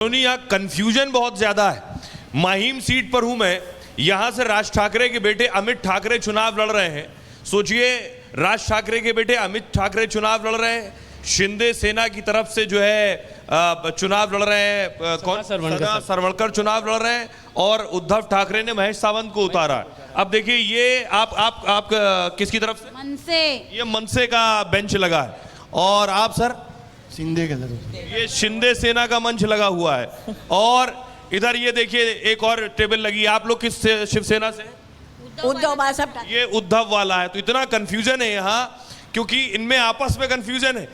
यहाँ कंफ्यूजन बहुत ज्यादा है। माहिम सीट पर हूं मैं, यहां से राज ठाकरे के बेटे अमित ठाकरे चुनाव लड़ रहे हैं। सोचिए, राज ठाकरे के बेटे अमित ठाकरे चुनाव लड़ रहे हैं, शिंदे सेना की तरफ से जो है चुनाव लड़ रहे हैं, कौन सदा सरवणकर चुनाव लड़ रहे हैं, और उद्धव ठाकरे ने महेश सावंत को उतारा। अब देखिए, ये आप किसकी तरफ से? मनसे। ये मनसे का बेंच लगा है, और आप सर? शिंदे के तरफ। ये शिंदे सेना का मंच लगा हुआ है, और इधर ये देखिए एक और टेबल लगी है। आप लोग किस शिवसेना से? उद्धव बासठ। ये उद्धव वाला है। तो इतना कंफ्यूजन है यहाँ, क्योंकि इनमें आपस में कंफ्यूजन है।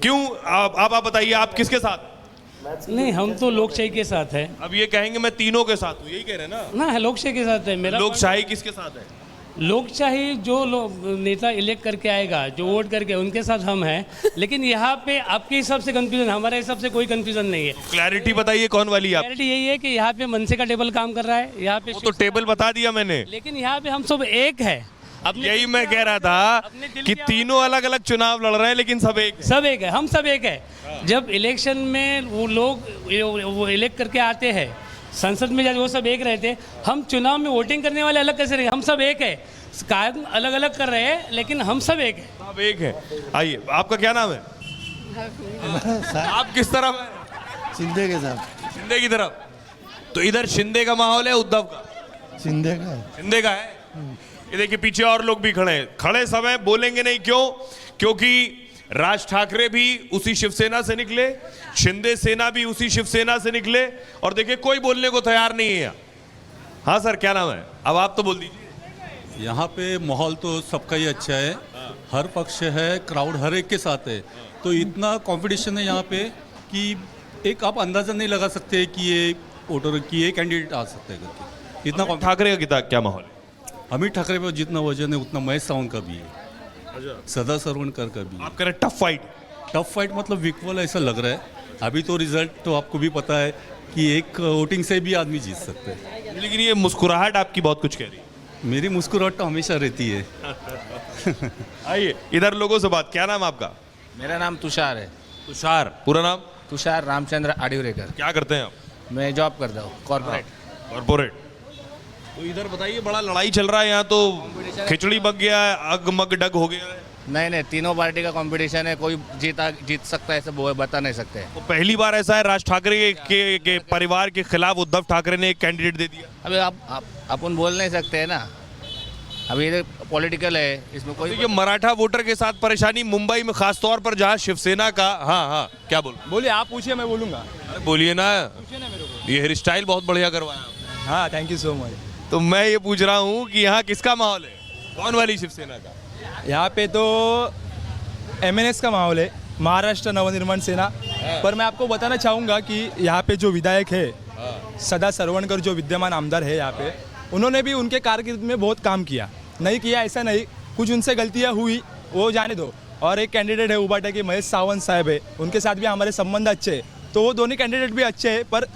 क्यों? आप बताइए, आप किसके साथ? नहीं, हम तो लोकशाही के साथ है। अब ये कहेंगे मैं तीनों के साथ हूँ, यही कह रहे हैं ना? ना, लोकशाही के साथ है मेरा। लोकशाही किसके साथ है? लोकशाही जो नेता इलेक्ट करके आएगा, जो वोट करके, उनके साथ हम हैं। लेकिन यहाँ पे आपके हिसाब से कंफ्यूजन, हमारे हिसाब से कोई कंफ्यूजन नहीं है। क्लैरिटी बताइए कौन वाली आप? क्लैरिटी यही है कि यहाँ पे मनसे का टेबल काम कर रहा है, यहाँ पे वो तो टेबल बता दिया मैंने, लेकिन यहाँ पे हम सब एक है। यही मैं कह रहा था कि तीनों अलग अलग चुनाव लड़ रहे हैं, लेकिन सब एक है, हम सब एक है। जब इलेक्शन में वो लोग वो इलेक्ट करके आते हैं, संसद में जब वो सब एक रहते, हम चुनाव में वोटिंग करने वाले अलग कैसे रहे? हम सब एक है। काम अलग अलग कर रहे हैं, लेकिन हम सब एक है। सब एक है। आइए, आपका क्या नाम है? आप किस तरफ है? शिंदे के साथ। शिंदे की तरफ। तो इधर शिंदे का माहौल है, उद्धव का? शिंदे का। शिंदे का है। ये देखिए, पीछे और लोग भी खड़े हैं। खड़े समय बोलेंगे नहीं, क्यों? क्योंकि राज ठाकरे भी उसी शिवसेना से निकले, शिंदे सेना भी उसी शिवसेना से निकले, और देखिए कोई बोलने को तैयार नहीं है। हाँ सर, क्या नाम है? अब आप तो बोल दीजिए। यहाँ पे माहौल तो सबका ही अच्छा है, हर पक्ष है, क्राउड हर एक के साथ है। तो इतना कंपटीशन है यहाँ पे कि एक आप अंदाज़ा नहीं लगा सकते कि ये वोटर की ये कैंडिडेट आ सकते हैं करके। इतना ठाकरे का क्या माहौल है? अमित ठाकरे पे जितना वजन है उतना महेश सावंत का भी है, सदा सरवणकर का भी है। आप कह रहे टफ फाइट? टफ फाइट मतलब इक्वल ऐसा लग रहा है। अभी तो रिजल्ट तो आपको भी पता है कि एक वोटिंग से भी आदमी जीत सकते हैं। लेकिन ये मुस्कुराहट आपकी बहुत कुछ कह रही है। मेरी मुस्कुराहट तो हमेशा रहती है। आइए, इधर लोगों से बात। क्या नाम आपका? मेरा नाम तुषार है। तुषार, पूरा नाम? तुषार रामचंद्र आडिवरेकर। क्या करते हैं आप? मैं जॉब करता हूँ, कॉर्पोरेट। कॉर्पोरेट। तो इधर बताइए, बड़ा लड़ाई चल रहा है यहाँ तो, खिचड़ी बग गया है, अग मग डग हो गया है। नहीं, तीनों पार्टी का कंपटीशन है, कोई जीत सकता है ऐसा बता नहीं सकते। तो पहली बार ऐसा है, राज ठाकरे के परिवार के खिलाफ उद्धव ठाकरे ने एक कैंडिडेट दे दिया। अभी आप अपन बोल नहीं सकते हैं ना, अभी ये पॉलिटिकल है, इसमें कोई। ये मराठा वोटर के साथ परेशानी मुंबई में, खास तौर पर जहाँ शिवसेना का। हाँ, क्या बोलिए, आप पूछिए, मैं बोलूँगा। बोलिए ना। पूछिए ना मेरे को। ये हेयर स्टाइल बहुत बढ़िया करवाया आपने। हाँ, थैंक यू सो मच। तो मैं ये पूछ रहा हूँ कि यहाँ किसका माहौल है, कौन वाली शिवसेना का? यहाँ पे तो MNS का माहौल है, महाराष्ट्र नवनिर्माण सेना। पर मैं आपको बताना चाहूँगा कि यहाँ पे जो विधायक है सदा सरवणकर, जो विद्यमान आमदार है यहाँ पे, उन्होंने भी उनके कारकिर्द में बहुत काम किया। नहीं किया ऐसा नहीं, कुछ उनसे गलतियाँ हुई, वो जाने दो। और एक कैंडिडेट है उबाटा के, महेश सावंत साहब है, उनके साथ भी हमारे संबंध अच्छे हैं। तो वो दोनों कैंडिडेट भी अच्छे हैं। पर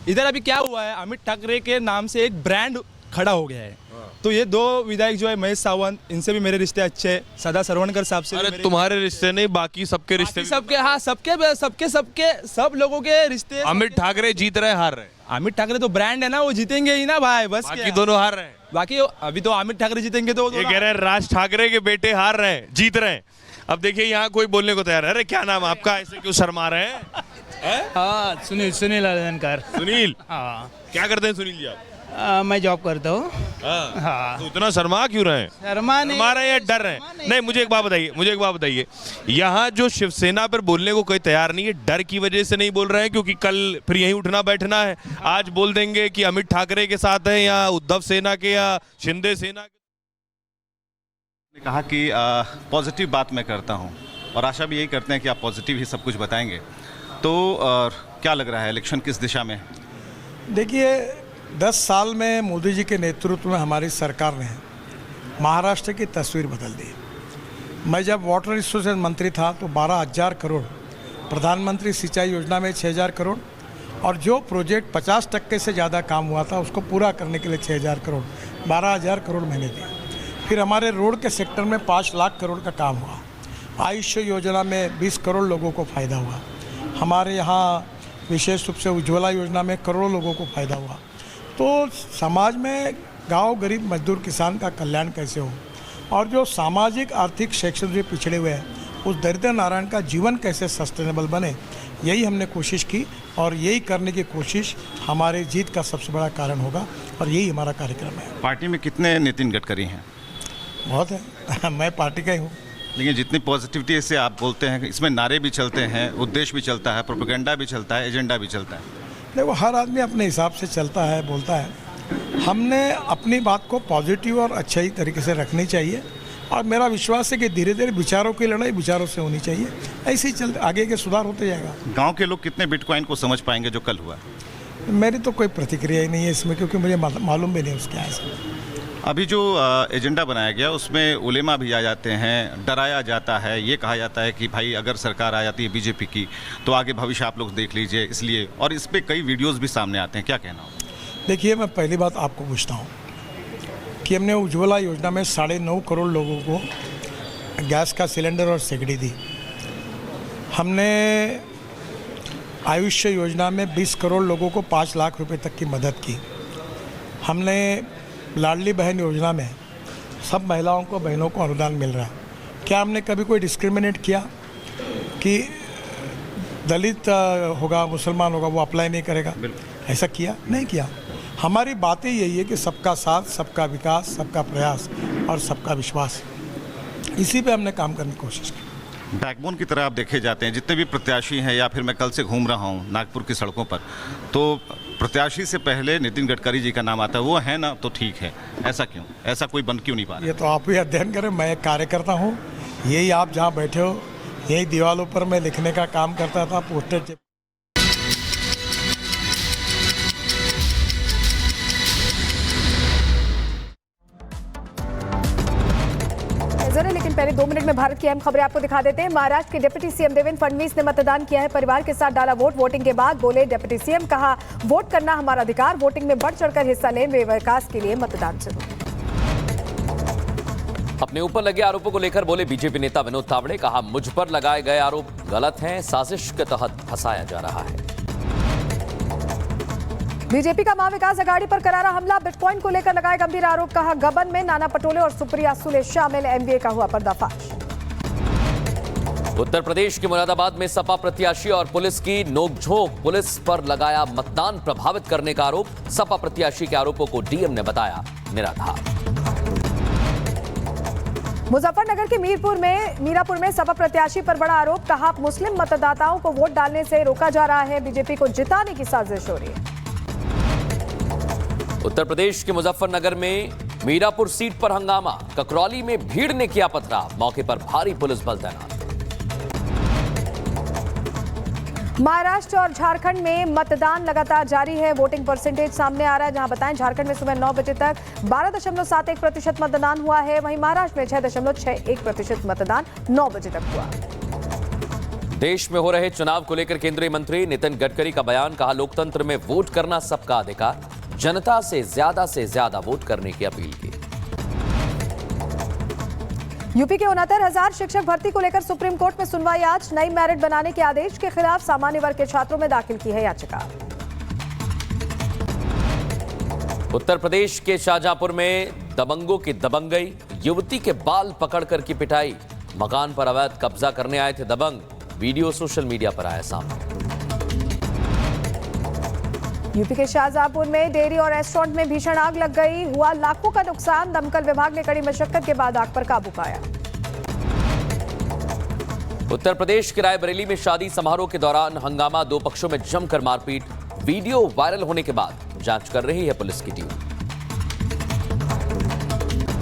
इधर अभी क्या हुआ है, अमित ठाकरे के नाम से एक ब्रांड खड़ा हो गया है। तो ये दो विधायक जो है, महेश सावंत, इनसे भी मेरे रिश्ते अच्छे हैं, सदा सरवणकर साहब से। अरे तुम्हारे रिश्ते नहीं, बाकी सबके रिश्ते। सबके, हाँ, सबके सब लोगों के रिश्ते। अमित ठाकरे जीत रहे, हार रहे? अमित ठाकरे तो ब्रांड है ना, वो जीतेंगे ही ना भाई, बस। बाकी दोनों हार रहे हैं। बाकी अभी तो अमित ठाकरे जीतेंगे तो ये कह रहे हैं राज ठाकरे के बेटे हार रहे हैं, जीत रहे हैं। अब देखिए, यहाँ कोई बोलने को तैयार है। अरे क्या नाम आपका? ऐसे क्यों शर्मा रहे हैं? हाँ, सुनील अलनकर। सुनील? हाँ। क्या करते हैं सुनील जी आप? मैं जॉब करता हूँ। हाँ। तो इतना शर्मा क्यों रहे हैं? शर्मा रहे हैं, डर रहे हैं? नहीं, मुझे एक बात बताइए, यहाँ जो शिवसेना पर बोलने को कोई तैयार नहीं है, डर की वजह से नहीं बोल रहे हैं? क्योंकि कल फिर यहीं उठना बैठना है, आज बोल देंगे कि अमित ठाकरे के साथ है, या उद्धव सेना के, या शिंदे सेना के। कहा कि पॉजिटिव बात मैं करता हूं, और आशा भी यही करते हैं कि आप पॉजिटिव ही सब कुछ बताएंगे। तो क्या लग रहा है, इलेक्शन किस दिशा में? देखिए, 10 साल में मोदी जी के नेतृत्व में हमारी सरकार ने महाराष्ट्र की तस्वीर बदल दी। मैं जब वाटर रिसोर्सेज मंत्री था तो 12,000 करोड़, प्रधानमंत्री सिंचाई योजना में 6,000 करोड़, और जो प्रोजेक्ट 50% से ज़्यादा काम हुआ था उसको पूरा करने के लिए 6,000 करोड़, 12,000 करोड़ मैंने दिए। फिर हमारे रोड के सेक्टर में 5 लाख करोड़ का काम हुआ। आयुष्य योजना में 20 करोड़ लोगों को फ़ायदा हुआ। हमारे यहाँ विशेष रूप से उज्ज्वला योजना में करोड़ों लोगों को फायदा हुआ। तो समाज में गांव गरीब मजदूर किसान का कल्याण कैसे हो और जो सामाजिक आर्थिक शैक्षणिक रूप से पिछड़े हुए हैं उस दरिद्र नारायण का जीवन कैसे सस्टेनेबल बने, यही हमने कोशिश की और यही करने की कोशिश हमारे जीत का सबसे बड़ा कारण होगा और यही हमारा कार्यक्रम है। पार्टी में कितने नितिन गडकरी हैं? बहुत है मैं पार्टी का ही हूँ। लेकिन जितनी पॉजिटिविटी से आप बोलते हैं, इसमें नारे भी चलते हैं, उद्देश्य भी चलता है, प्रोपेगेंडा भी चलता है, एजेंडा भी चलता है। देखो हर आदमी अपने हिसाब से चलता है, बोलता है। हमने अपनी बात को पॉजिटिव और अच्छे ही तरीके से रखनी चाहिए और मेरा विश्वास है कि धीरे धीरे विचारों की लड़ाई विचारों से होनी चाहिए। ऐसे ही चलते आगे के सुधार होते जाएगा। गांव के लोग कितने बिटकॉइन को समझ पाएंगे जो कल हुआ? मेरी तो कोई प्रतिक्रिया ही नहीं है इसमें, क्योंकि मुझे मालूम भी नहीं उसके ऐसे। अभी जो एजेंडा बनाया गया उसमें उलेमा भी आ जाते हैं, डराया जाता है, ये कहा जाता है कि भाई अगर सरकार आ जाती है बीजेपी की तो आगे भविष्य आप लोग देख लीजिए, इसलिए, और इस पर कई वीडियोस भी सामने आते हैं, क्या कहना हो? देखिए मैं पहली बात आपको पूछता हूँ कि हमने उज्ज्वला योजना में 9.5 करोड़ लोगों को गैस का सिलेंडर और सिगड़ी दी। हमने आयुष्य योजना में 20 करोड़ लोगों को 5 लाख रुपए तक की मदद की। हमने लाडली बहन योजना में सब महिलाओं को, बहनों को अनुदान मिल रहा है। क्या हमने कभी कोई डिस्क्रिमिनेट किया कि दलित होगा, मुसलमान होगा, वो अप्लाई नहीं करेगा? ऐसा किया नहीं किया। हमारी बातें यही है कि सबका साथ, सबका विकास, सबका प्रयास और सबका विश्वास, इसी पे हमने काम करने की कोशिश की। बैकबोन की तरह आप देखे जाते हैं, जितने भी प्रत्याशी हैं, या फिर मैं कल से घूम रहा हूँ नागपुर की सड़कों पर, तो प्रत्याशी से पहले नितिन गडकरी जी का नाम आता है। वो है ना तो ठीक है, ऐसा क्यों? ऐसा कोई बन क्यों नहीं पा रहा? ये तो आप ही अध्ययन करें। मैं एक कार्यकर्ता हूँ, यही आप जहाँ बैठे हो यही दीवारों पर मैं लिखने का काम करता था, पोस्टर। लेकिन पहले 2 मिनट में भारत की अहम खबरें आपको दिखा देते हैं। महाराष्ट्र के डिप्टी सीएम देवेंद्र फडणवीस ने मतदान किया है, परिवार के साथ डाला वोट। वोटिंग के बाद बोले डिप्टी सीएम, कहा वोट करना हमारा अधिकार, वोटिंग में बढ़ चढ़कर हिस्सा लें, वे विकास के लिए मतदान जरूरी। अपने ऊपर लगे आरोपों को लेकर बोले बीजेपी नेता विनोद तावड़े, कहा मुझ पर लगाए गए आरोप गलत हैं, साजिश के तहत फंसाया जा रहा है। बीजेपी का महाविकास अघाड़ी पर करारा हमला, बिटकॉइन को लेकर लगाए गंभीर आरोप, कहा गबन में नाना पटोले और सुप्रिया सुले शामिल, एमबीए का हुआ पर्दाफाश। उत्तर प्रदेश के मुरादाबाद में सपा प्रत्याशी और पुलिस की नोकझोंक, पुलिस पर लगाया मतदान प्रभावित करने का आरोप, सपा प्रत्याशी के आरोपों को डीएम ने बताया निराधार। मुजफ्फरनगर के मीरापुर में सपा प्रत्याशी पर बड़ा आरोप, कहा मुस्लिम मतदाताओं को वोट डालने से रोका जा रहा है, बीजेपी को जिताने की साजिश हो रही है। उत्तर प्रदेश के मुजफ्फरनगर में मीरापुर सीट पर हंगामा, ककरौली में भीड़ ने किया पथराव, मौके पर भारी पुलिस बल तैनात। महाराष्ट्र और झारखंड में मतदान लगातार जारी है, वोटिंग परसेंटेज सामने आ रहा है, जहां बताएं झारखंड में सुबह 9 बजे तक 12.71% मतदान हुआ है, वहीं महाराष्ट्र में 6.61% मतदान 9 बजे तक हुआ। देश में हो रहे चुनाव को लेकर केंद्रीय मंत्री नितिन गडकरी का बयान, कहा लोकतंत्र में वोट करना सबका अधिकार, जनता से ज्यादा वोट करने की अपील की। यूपी के 69,000 शिक्षक भर्ती को लेकर सुप्रीम कोर्ट में सुनवाई आज, नई मेरिट बनाने के आदेश के खिलाफ सामान्य वर्ग के छात्रों में दाखिल की है याचिका। उत्तर प्रदेश के शाहजहांपुर में दबंगों की दबंगई, युवती के बाल पकड़कर की पिटाई, मकान पर अवैध कब्जा करने आए थे दबंग, वीडियो सोशल मीडिया पर आया सामने। यूपी के शाहजहांपुर में डेयरी और रेस्टोरेंट में भीषण आग लग गई, हुआ लाखों का नुकसान, दमकल विभाग ने कड़ी मशक्कत के बाद आग पर काबू पाया। उत्तर प्रदेश के रायबरेली में शादी समारोह के दौरान हंगामा, 2 पक्षों में जमकर मारपीट, वीडियो वायरल होने के बाद जांच कर रही है पुलिस की टीम।